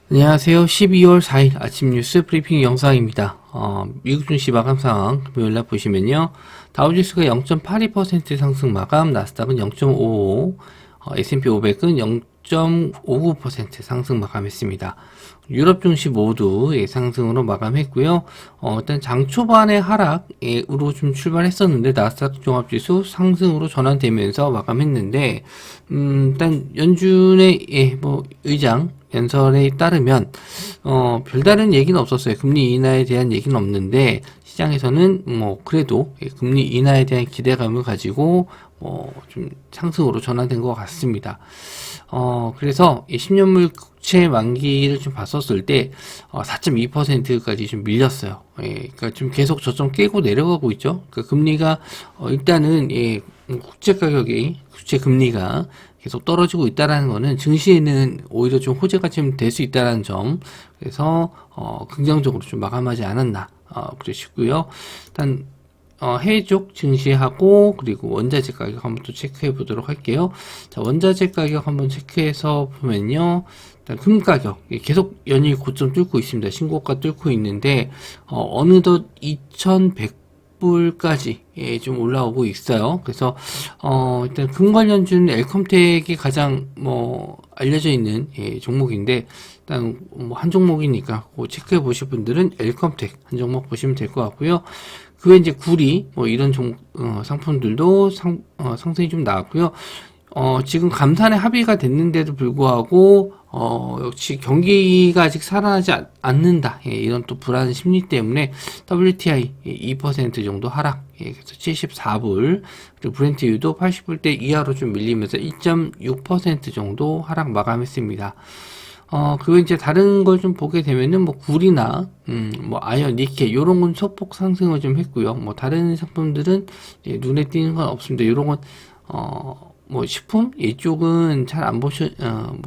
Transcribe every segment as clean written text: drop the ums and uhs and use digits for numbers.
안녕하세요. 12월 4일 아침 뉴스 브리핑 영상입니다. 미국 증시 마감 상황 금요일날 보시면요. 다우지수가 0.82% 상승 마감, 나스닥은 0.55, S&P 500은 0.59% 상승 마감했습니다. 유럽 증시 모두 상승으로 마감했고요. 일단 장 초반에 하락으로 좀 출발했었는데 나스닥 종합지수 상승으로 전환되면서 마감했는데 일단 연준의 의장 연설에 따르면 별다른 얘기는 없었어요. 금리 인하에 대한 얘기는 없는데 시장에서는 그래도 금리 인하에 대한 기대감을 가지고 좀 상승으로 전환된 것 같습니다. 그래서 10년물 국채 만기를 좀 봤었을 때 4.2%까지 좀 밀렸어요. 그러니까 좀 계속 저점 깨고 내려가고 있죠. 그러니까 금리가 일단은 국채 가격이 국채 금리가 계속 떨어지고 있다라는 거는 증시에는 오히려 좀 호재가 좀 될 수 있다라는 점, 그래서 긍정적으로 좀 마감하지 않았나 그러시고요. 일단 해외 쪽 증시하고 그리고 원자재 가격 한번 또 체크해 보도록 할게요. 자, 원자재 가격 한번 체크해서 보면요. 일단 금 가격 계속 연일 고점 뚫고 있습니다. 신고가 뚫고 있는데 어느덧 2,100불까지 좀 올라오고 있어요. 그래서 일단 금 관련주는 엘컴텍이 가장 알려져 있는 종목인데 일단 한 종목이니까 체크해 보실 분들은 엘컴텍 한 종목 보시면 될 것 같고요. 그 외에 이제 구리 이런 상품들도 상승이 좀 나왔고요. 지금 감산에 합의가 됐는데도 불구하고 역시 경기가 아직 살아나지 않는다. 이런 또 불안 심리 때문에 WTI 2% 정도 하락. 그래서 74불. 그리고 브렌트유도 80불대 이하로 좀 밀리면서 1.6% 정도 하락 마감했습니다. 그리고 이제 다른 걸 좀 보게 되면은 구리나 아연, 니켈 요런 건 소폭 상승을 좀 했고요. 다른 상품들은 눈에 띄는 건 없습니다. 요런 건 식품 이쪽은 잘 안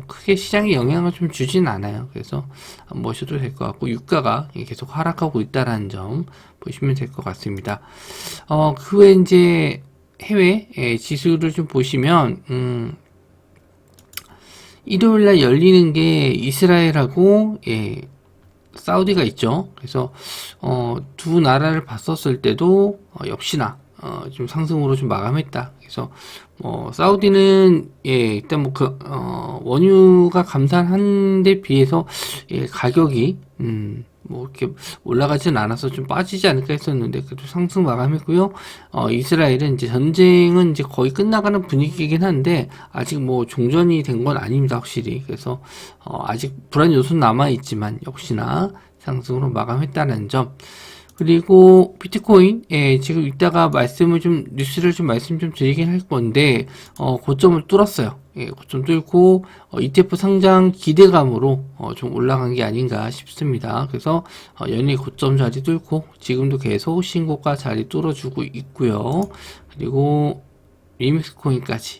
크게 시장에 영향을 좀 주진 않아요. 그래서 안 보셔도 될 것 같고 유가가 계속 하락하고 있다라는 점 보시면 될 것 같습니다. 그 외에 이제 해외 지수를 좀 보시면 일요일날 열리는 게 이스라엘하고 사우디가 있죠. 그래서 두 나라를 봤었을 때도 역시나 좀 상승으로 좀 마감했다. 그래서 사우디는 일단 원유가 감산한 데 비해서 가격이 이렇게 올라가진 않아서 좀 빠지지 않을까 했었는데 그래도 상승 마감했고요. 이스라엘은 이제 전쟁은 이제 거의 끝나가는 분위기이긴 한데 아직 종전이 된 건 아닙니다, 확실히. 그래서 아직 불안 요소는 남아 있지만 역시나 상승으로 마감했다는 점. 그리고 비트코인 지금 이따가 뉴스를 좀 말씀 좀 드리긴 할 건데 고점을 뚫었어요. 고점 뚫고 ETF 상장 기대감으로 좀 올라간 게 아닌가 싶습니다. 그래서 연일 고점 자리 뚫고 지금도 계속 신고가 자리 뚫어주고 있고요. 그리고 리믹스 코인까지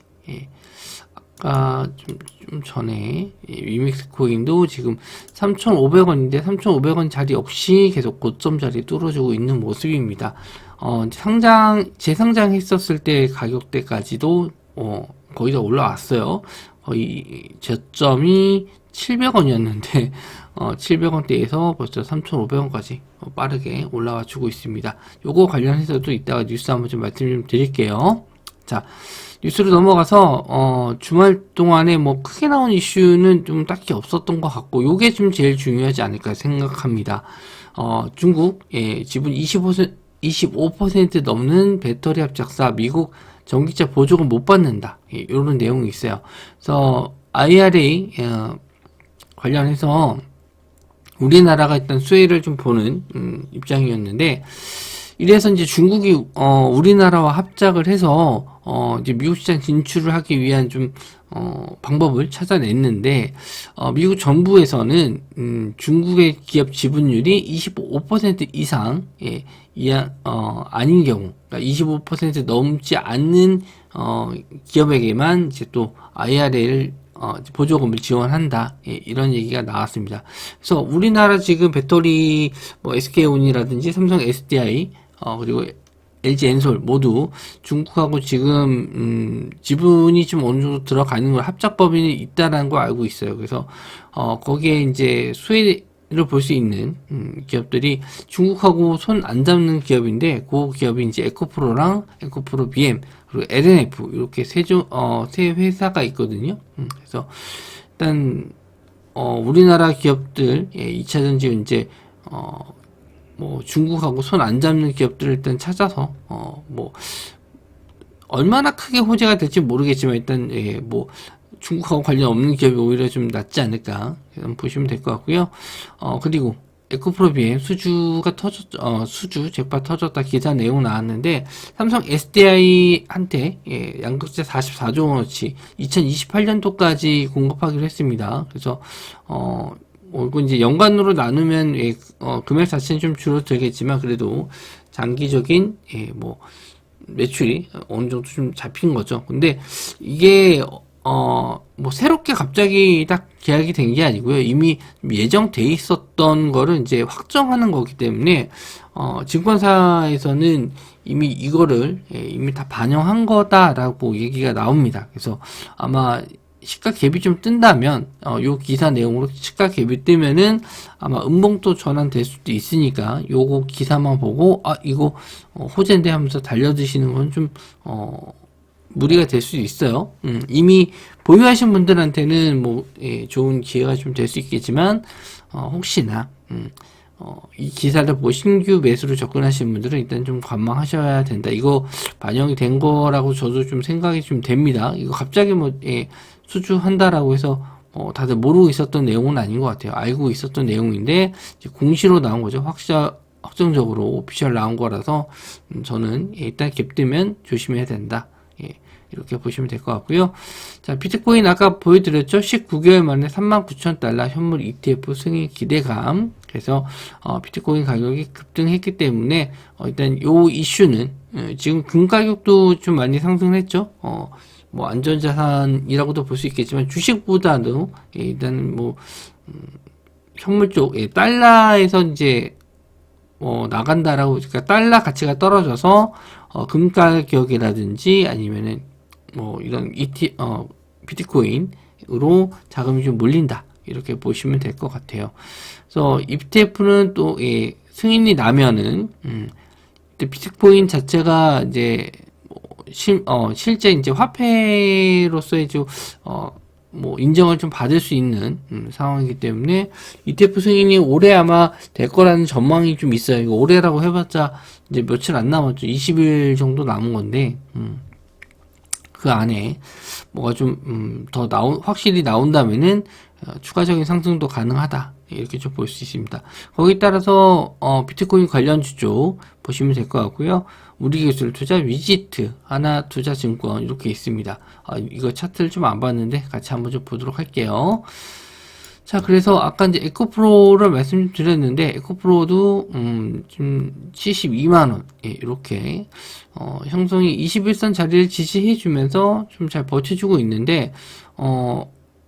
아까 좀 전에 위믹스 코인도 지금 3,500원인데 3,500원 자리 역시 계속 고점 자리 뚫어주고 있는 모습입니다. 재상장 했었을 때 가격대까지도 거의 다 올라왔어요. 거의 저점이 700원이었는데 700원대에서 벌써 3,500원까지 빠르게 올라와 주고 있습니다. 요거 관련해서도 이따가 뉴스 한번 좀 말씀 좀 드릴게요. 자, 뉴스로 넘어가서 주말 동안에 크게 나온 이슈는 좀 딱히 없었던 것 같고 요게 좀 제일 중요하지 않을까 생각합니다. 중국 지분 25% 넘는 배터리 합작사 미국 전기차 보조금 못 받는다. 이런 내용이 있어요. 그래서 IRA 관련해서 우리나라가 일단 수혜를 좀 보는 입장이었는데 이래서 이제 중국이 우리나라와 합작을 해서 이제 미국 시장 진출을 하기 위한 좀 방법을 찾아냈는데 미국 정부에서는 중국의 기업 지분율이 25% 이상 아닌 경우, 그러니까 25% 넘지 않는 기업에게만 이제 또 IRA를 보조금을 지원한다. 이런 얘기가 나왔습니다. 그래서 우리나라 지금 배터리 SK온이라든지 삼성 SDI 그리고 LG 엔솔 모두 중국하고 지금 지분이 좀 어느 정도 들어가는 걸 합작법인이 있다라는 걸 알고 있어요. 그래서 거기에 이제 수혜를 볼 수 있는 기업들이 중국하고 손 안 잡는 기업인데 그 기업이 이제 에코프로랑 에코프로 BM 그리고 LNF 이렇게 세 회사가 있거든요. 그래서 일단 우리나라 기업들 2차전지 이제 뭐 중국하고 손 안 잡는 기업들을 일단 찾아서 뭐 얼마나 크게 호재가 될지 모르겠지만 일단 뭐 중국하고 관련 없는 기업이 오히려 좀 낫지 않을까 보시면 될 것 같고요. 그리고 에코프로 BM 수주가 수주 잭팟 터졌다 기사 내용 나왔는데 삼성 SDI한테 양극재 44조 원어치 2028년도까지 공급하기로 했습니다. 그래서 이거 이제 연간으로 나누면 금액 자체는 좀 줄어들겠지만 그래도 장기적인 뭐 매출이 어느 정도 좀 잡힌 거죠. 근데 이게 뭐 새롭게 갑자기 딱 계약이 된 게 아니고요. 이미 예정돼 있었던 거를 이제 확정하는 거기 때문에 증권사에서는 이미 이거를 이미 다 반영한 거다라고 얘기가 나옵니다. 그래서 아마 시가 갭이 좀 뜬다면 요 기사 내용으로 시가 갭이 뜨면은 아마 음봉도 전환될 수도 있으니까 요거 기사만 보고 이거 호재인데 하면서 달려드시는 건 좀 무리가 될 수도 있어요. 이미 보유하신 분들한테는 뭐 좋은 기회가 좀 될 수 있겠지만 혹시나 이 기사를 보고 신규 매수로 접근하시는 분들은 일단 좀 관망하셔야 된다. 이거 반영이 된 거라고 저도 좀 생각이 좀 됩니다. 이거 갑자기 뭐 수주한다라고 해서 다들 모르고 있었던 내용은 아닌 것 같아요. 알고 있었던 내용인데 이제 공시로 나온 거죠. 확정적으로 오피셜 나온 거라서 저는 일단 갭 뜨면 조심해야 된다. 이렇게 보시면 될 것 같고요. 자, 비트코인 아까 보여드렸죠? 19개월 만에 39,000달러 현물 ETF 승인 기대감. 그래서 비트코인 가격이 급등했기 때문에 일단 요 이슈는 지금 금 가격도 좀 많이 상승했죠. 뭐 안전자산이라고도 볼 수 있겠지만 주식보다도 일단 뭐 현물 쪽 달러에서 이제 나간다라고 그러니까 달러 가치가 떨어져서 금 가격이라든지 아니면은 뭐 이런 비트코인으로 자금이 좀 몰린다 이렇게 보시면 될 것 같아요. 그래서 ETF는 또 승인이 나면은 비트코인 자체가 이제 실제 이제 화폐로서의 뭐 인정을 좀 받을 수 있는 상황이기 때문에 ETF 승인이 올해 아마 될 거라는 전망이 좀 있어요. 이거 올해라고 해봤자 이제 며칠 안 남았죠. 20일 정도 남은 건데 그 안에 뭐가 좀 더 확실히 나온다면은 추가적인 상승도 가능하다. 이렇게 좀 볼 수 있습니다. 거기에 따라서 비트코인 관련주 쪽 보시면 될 것 같고요. 우리기술 투자 위지트 하나투자증권 이렇게 있습니다. 이거 차트를 좀 안 봤는데 같이 한번 좀 보도록 할게요. 자, 그래서 아까 이제 에코프로를 말씀드렸는데 에코프로도 좀 72만원 이렇게 형성이 21선 자리를 지지해 주면서 좀 잘 버텨주고 있는데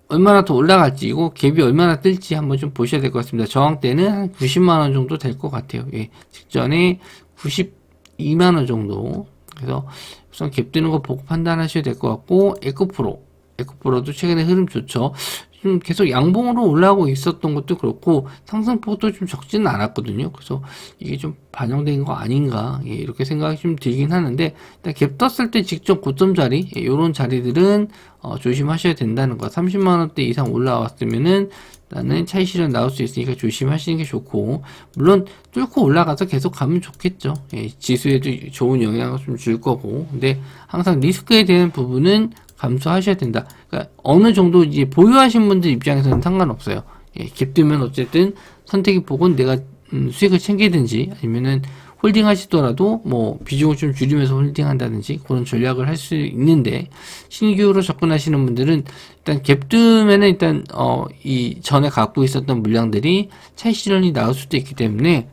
얼마나 더 올라갈지 이거 갭이 얼마나 뜰지 한번 좀 보셔야 될 것 같습니다. 저항대는 한 90만원 정도 될 것 같아요. 직전에 92만원 정도. 그래서 우선 갭 뜨는 거 보고 판단하셔야 될 것 같고 에코프로도 최근에 흐름 좋죠. 좀 계속 양봉으로 올라오고 있었던 것도 그렇고 상승폭도 좀 적지는 않았거든요. 그래서 이게 좀 반영된 거 아닌가 이렇게 생각이 좀 들긴 하는데 일단 갭 떴을 때 직접 고점 자리 이런 자리들은 조심하셔야 된다는 거. 30만원대 이상 올라왔으면은 나는 차익 실현 나올 수 있으니까 조심하시는 게 좋고 물론 뚫고 올라가서 계속 가면 좋겠죠. 지수에도 좋은 영향을 좀 줄 거고 근데 항상 리스크에 대한 부분은 감수하셔야 된다. 그러니까 어느 정도 이제 보유하신 분들 입장에서는 상관없어요. 갭 뜨면 어쨌든 선택의 폭은 내가 수익을 챙기든지 아니면은 홀딩 하시더라도 뭐 비중을 좀 줄이면서 홀딩 한다든지 그런 전략을 할 수 있는데 신규로 접근하시는 분들은 일단 갭 뜨면은 일단 이 전에 갖고 있었던 물량들이 차익 실현이 나올 수도 있기 때문에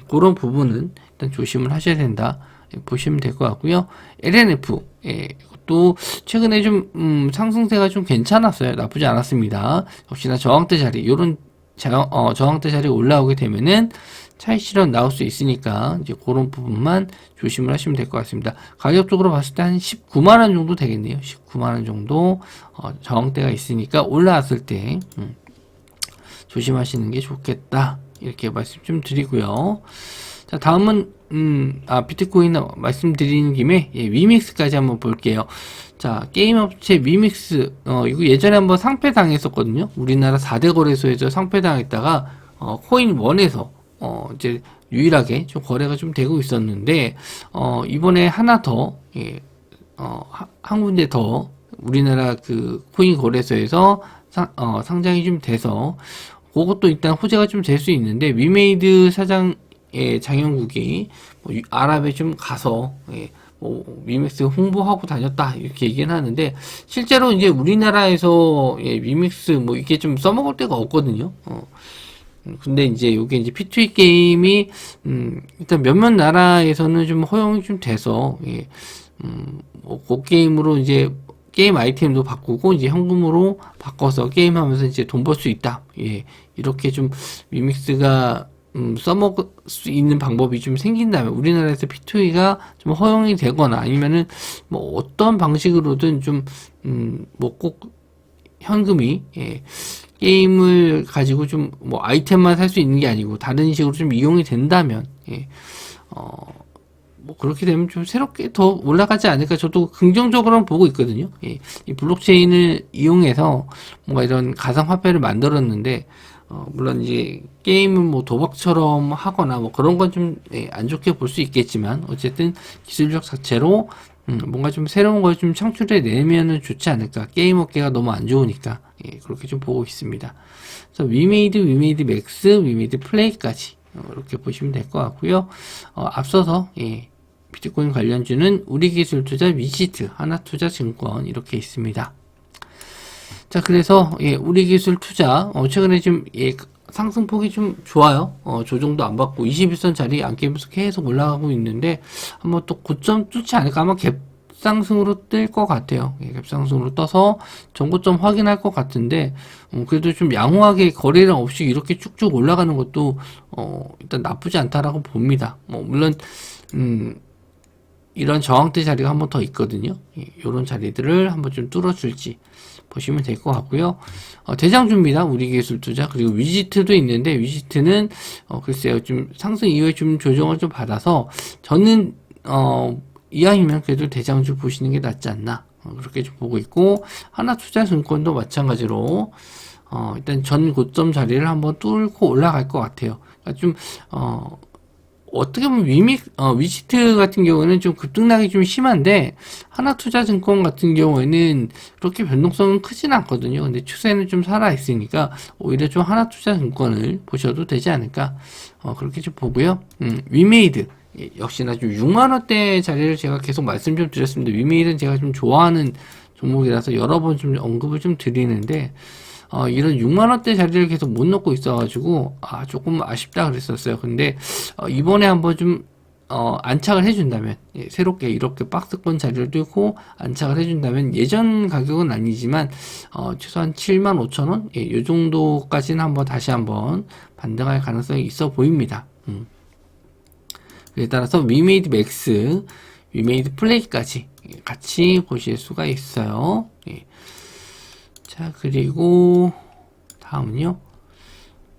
그런 부분은 일단 조심을 하셔야 된다. 보시면 될 것 같고요. LNF 또 최근에 좀 상승세가 좀 괜찮았어요. 나쁘지 않았습니다. 역시나 저항대 자리 요런 저항대 자리 올라오게 되면은 차익 실현 나올 수 있으니까 이제 그런 부분만 조심을 하시면 될 것 같습니다. 가격적으로 봤을 때 한 19만 원 정도 되겠네요. 19만 원 정도 저항대가 있으니까 올라왔을 때 조심하시는 게 좋겠다. 이렇게 말씀 좀 드리고요. 자, 다음은 비트코인 말씀드리는 김에 위믹스까지 한번 볼게요. 자, 게임 업체 위믹스 이거 예전에 한번 상패 당했었거든요. 우리나라 4대 거래소에서 상패 당했다가 코인 원에서 이제 유일하게 좀 거래가 좀 되고 있었는데 이번에 하나 더 한 군데 더 우리나라 그 코인 거래소에서 상장이 좀 돼서 그것도 일단 호재가 좀 될 수 있는데 위메이드 사장의 장영국이 아랍에 좀 가서 위믹스 홍보하고 다녔다 이렇게 얘기는 하는데 실제로 이제 우리나라에서 위믹스 이게 좀 써먹을 데가 없거든요. 근데 이제 요게 이제 P2E 게임이 일단 몇몇 나라에서는 좀 허용이 좀 돼서 그 게임으로 이제 게임 아이템도 바꾸고 이제 현금으로 바꿔서 게임하면서 이제 돈 벌 수 있다. 이렇게 좀 위믹스가 써먹을 수 있는 방법이 좀 생긴다면 우리나라에서 P2E가 좀 허용이 되거나 아니면은 어떤 방식으로든 좀 꼭 현금이 게임을 가지고 좀 아이템만 살 수 있는 게 아니고 다른 식으로 좀 이용이 된다면 그렇게 되면 좀 새롭게 더 올라가지 않을까 저도 긍정적으로는 보고 있거든요. 이 블록체인을 이용해서 뭔가 이런 가상화폐를 만들었는데 물론 이제 게임은 도박처럼 하거나 그런 건 좀 안 좋게 볼 수 있겠지만 어쨌든 기술력 자체로 뭔가 좀 새로운 걸 좀 창출해 내면은 좋지 않을까. 게임 업계가 너무 안 좋으니까 그렇게 좀 보고 있습니다. 그래서 위메이드 맥스, 위메이드 플레이까지 이렇게 보시면 될 것 같고요. 앞서서 비트코인 관련주는 우리기술투자 위시트, 하나투자증권 이렇게 있습니다. 자, 그래서 우리기술투자 최근에 좀 상승폭이 좀 좋아요. 조정도 안 받고 21선 자리 안 깨면서 계속 올라가고 있는데 한번 또 고점 뚫지 않을까. 아마 갭상승으로 뜰 것 같아요. 갭상승으로 떠서 전고점 확인할 것 같은데 그래도 좀 양호하게 거래량 없이 이렇게 쭉쭉 올라가는 것도 일단 나쁘지 않다라고 봅니다. 물론 이런 저항대 자리가 한 번 더 있거든요. 이런 자리들을 한번 좀 뚫어줄지 보시면 될 것 같고요. 대장주입니다. 우리기술투자. 그리고 위지트도 있는데 위지트는 글쎄요, 좀 상승 이후에 좀 조정을 좀 받아서 저는 이왕이면 그래도 대장주 보시는 게 낫지 않나 그렇게 좀 보고 있고 하나투자증권도 마찬가지로 일단 전 고점 자리를 한번 뚫고 올라갈 것 같아요. 그러니까 좀 어떻게 보면 위시트 같은 경우는 좀 급등락이 좀 심한데 하나투자증권 같은 경우에는 그렇게 변동성은 크진 않거든요. 근데 추세는 좀 살아있으니까 오히려 좀 하나투자증권을 보셔도 되지 않을까 그렇게 좀 보고요. 위메이드 역시나 좀 6만원대 자리를 제가 계속 말씀 좀 드렸습니다. 위메이드는 제가 좀 좋아하는 종목이라서 여러 번 좀 언급을 좀 드리는데 이런 6만원대 자리를 계속 못 넣고 있어가지고 조금 아쉽다 그랬었어요. 근데 이번에 한번 좀 안착을 해준다면 새롭게 이렇게 박스권 자리를 뚫고 안착을 해준다면 예전 가격은 아니지만 최소한 75,000원 이 정도까지는 다시 한번 반등할 가능성이 있어 보입니다. 그에 따라서 위메이드 맥스, 위메이드 플레이까지 같이 보실 수가 있어요. 자, 그리고 다음은요.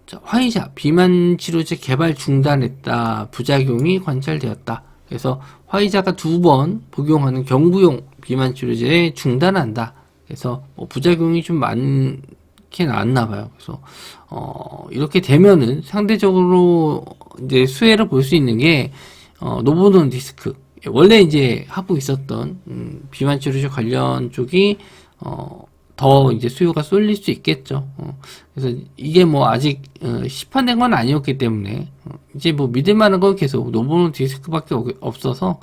자, 화이자 비만 치료제 개발 중단했다. 부작용이 관찰되었다. 그래서 화이자가 2번 복용하는 경구용 비만 치료제 중단한다. 그래서 부작용이 좀 많게 나왔나 봐요. 그래서 이렇게 되면은 상대적으로 이제 수혜를 볼 수 있는 게 노보노디스크 원래 이제 하고 있었던 비만 치료제 관련 쪽이 더 이제 수요가 쏠릴 수 있겠죠. 그래서 이게 아직 시판된 건 아니었기 때문에 이제 믿을 만한 건 계속 노보노 디스크밖에 없어서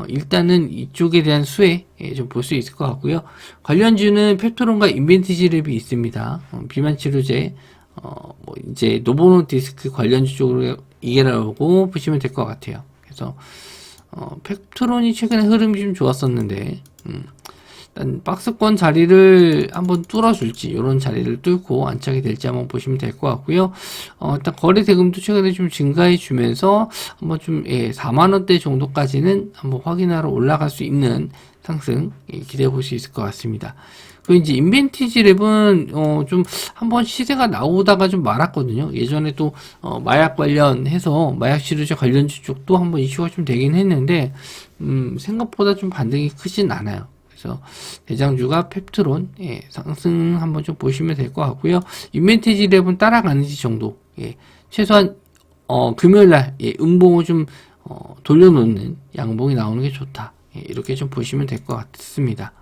일단은 이쪽에 대한 수혜 좀 볼 수 있을 것 같고요. 관련주는 펩토론과 인벤티지랩이 있습니다. 비만 치료제 이제 노보노 디스크 관련주 쪽으로 이해라고 보시면 될 것 같아요. 그래서 펩토론이 최근에 흐름이 좀 좋았었는데 일단 박스권 자리를 한번 뚫어줄지, 이런 자리를 뚫고 안착이 될지 한번 보시면 될 것 같고요. 일단 거래 대금도 최근에 좀 증가해 주면서 한번 좀 4만원대 정도까지는 한번 확인하러 올라갈 수 있는 상승 기대해 볼 수 있을 것 같습니다. 그리고 이제 인벤티지 랩은 좀 한번 시세가 나오다가 좀 말았거든요. 예전에 또 마약 관련해서 마약 치료제 관련주 쪽도 한번 이슈가 좀 되긴 했는데 생각보다 좀 반등이 크진 않아요. 그래서 대장주가 펩트론 상승 한번 좀 보시면 될 것 같고요. 인벤티지 랩은 따라가는지 정도, 최소한 금요일날 음봉을 좀 돌려놓는 양봉이 나오는 게 좋다. 이렇게 좀 보시면 될 것 같습니다.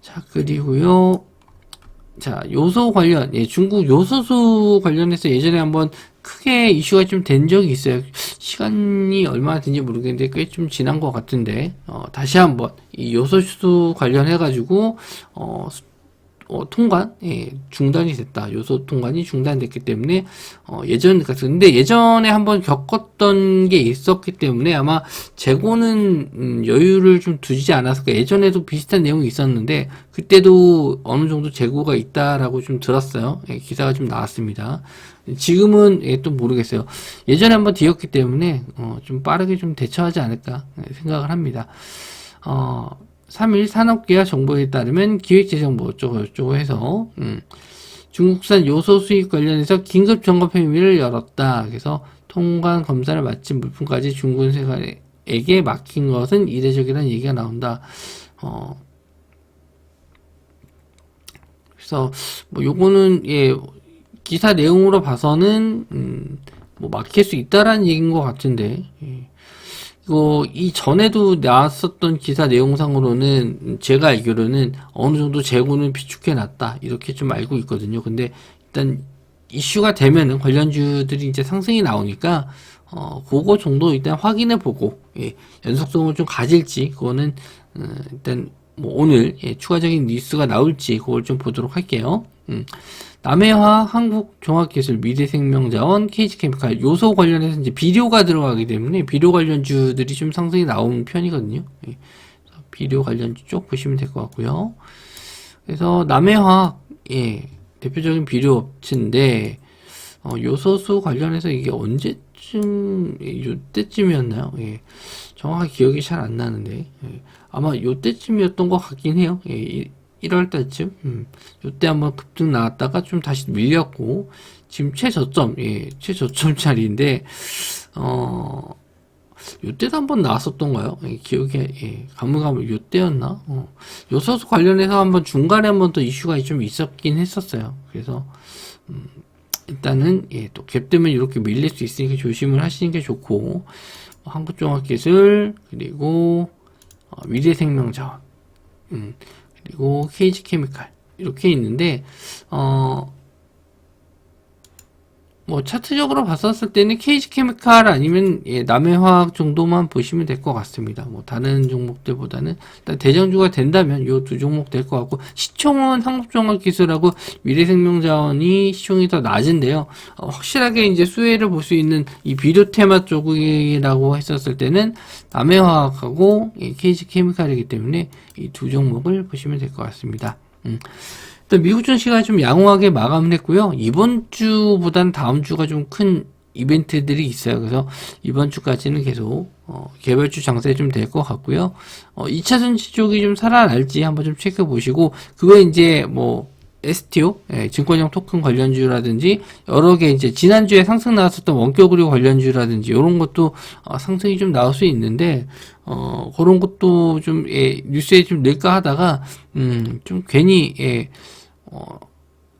자, 그리고요. 자, 요소 관련, 중국 요소수 관련해서 예전에 한번 크게 이슈가 좀 된 적이 있어요. 시간이 얼마나 된지 모르겠는데 꽤 좀 지난 것 같은데, 다시 한번 이 요소수 관련해가지고, 통관, 중단이 됐다. 요소 통관이 중단됐기 때문에, 예전 같은데, 예전에 한번 겪었던 게 있었기 때문에 아마 재고는, 여유를 좀 두지 않았을까. 예전에도 비슷한 내용이 있었는데, 그때도 어느 정도 재고가 있다라고 좀 들었어요. 기사가 좀 나왔습니다. 지금은, 또 모르겠어요. 예전에 한번 뒤었기 때문에, 좀 빠르게 좀 대처하지 않을까 생각을 합니다. 3일 산업계약 정보에 따르면 기획재정부 어쩌고 해서 중국산 요소 수입 관련해서 긴급 점검 회의를 열었다. 그래서 통관 검사를 마친 물품까지 중국에게 맡긴 것은 이례적이라는 얘기가 나온다. 그래서 뭐 요거는 기사 내용으로 봐서는 뭐 맡길 수 있다라는 얘기인 것 같은데. 이거 이전에도 나왔었던 기사 내용상으로는 제가 알기로는 어느 정도 재고는 비축해 놨다 이렇게 좀 알고 있거든요. 근데 일단 이슈가 되면은 관련주들이 이제 상승이 나오니까 그거 정도 일단 확인해 보고 연속성을 좀 가질지 그거는 일단 뭐 오늘 추가적인 뉴스가 나올지 그걸 좀 보도록 할게요. 남해화학, 한국종합기술, 미래생명자원, KG케미칼 요소 관련해서 이제 비료가 들어가기 때문에 비료 관련주들이 좀 상승이 나오는 편이거든요. 비료 관련주 쪽 보시면 될 것 같고요. 그래서 남해화학 대표적인 비료 업체인데 요소수 관련해서 이게 언제쯤 요때쯤이었나요? 정확하게 기억이 잘 안 나는데 아마 요때쯤이었던 것 같긴 해요. 1월 달쯤, 요때 한번 급등 나왔다가 좀 다시 밀렸고, 지금 최저점, 최저점 자리인데, 요때도 한번 나왔었던가요? 기억에, 가물가물 요때였나? 요소수 관련해서 한번 중간에 한번 더 이슈가 좀 있었긴 했었어요. 그래서, 일단은, 또 갭 때문에 이렇게 밀릴 수 있으니까 조심을 하시는 게 좋고, 한국종합기술, 그리고, 미래생명자원, 그리고 KG케미칼 이렇게 있는데 뭐 차트적으로 봤었을 때는 KG케미칼 아니면 남해화학 정도만 보시면 될 것 같습니다. 뭐 다른 종목들보다는 일단 대장주가 된다면 요 두 종목 될 것 같고 시총은 한국종합기술하고 미래생명자원이 시총이 더 낮은데요. 확실하게 이제 수혜를 볼 수 있는 이 비료 테마 쪽이라고 했었을 때는 남해화학하고 KG케미칼이기 때문에 이 두 종목을 보시면 될 것 같습니다. 일단 미국 증시가 좀 양호하게 마감을 했고요. 이번 주보다는 다음 주가 좀 큰 이벤트들이 있어요. 그래서 이번 주까지는 계속 개별주 장세 좀 될 것 같고요. 2차 전지 쪽이 좀 살아날지 한번 좀 체크해 보시고 그거에 이제 뭐 STO, 증권형 토큰 관련주라든지 여러 개 이제 지난주에 상승 나왔었던 원격의료 관련주라든지 이런 것도 상승이 좀 나올 수 있는데 그런 것도 좀 뉴스에 좀 낼까 하다가 좀 괜히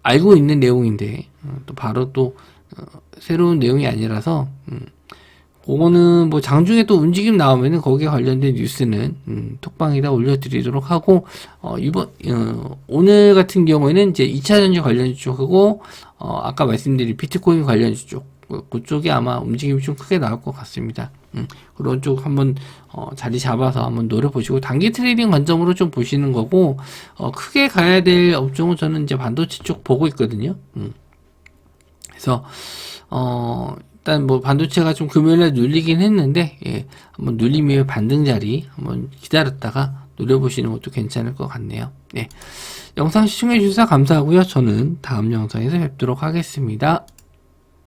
알고 있는 내용인데 또 바로 또 새로운 내용이 아니라서 그거는 뭐 장중에 또 움직임 나오면은 거기에 관련된 뉴스는 톡방에다 올려드리도록 하고 오늘 같은 경우에는 이제 2차전지 관련주 쪽하고 아까 말씀드린 비트코인 관련주 쪽 그쪽이 아마 움직임이 좀 크게 나올 것 같습니다. 그런 쪽 한번 자리 잡아서 한번 노려보시고 단기 트레이딩 관점으로 좀 보시는 거고 크게 가야 될 업종은 저는 이제 반도체 쪽 보고 있거든요. 그래서 일단 뭐 반도체가 좀 금요일에 눌리긴 했는데 한번 눌림 이후에 반등 자리 한번 기다렸다가 노려보시는 것도 괜찮을 것 같네요. 네. 영상 시청해주셔서 감사하고요. 저는 다음 영상에서 뵙도록 하겠습니다.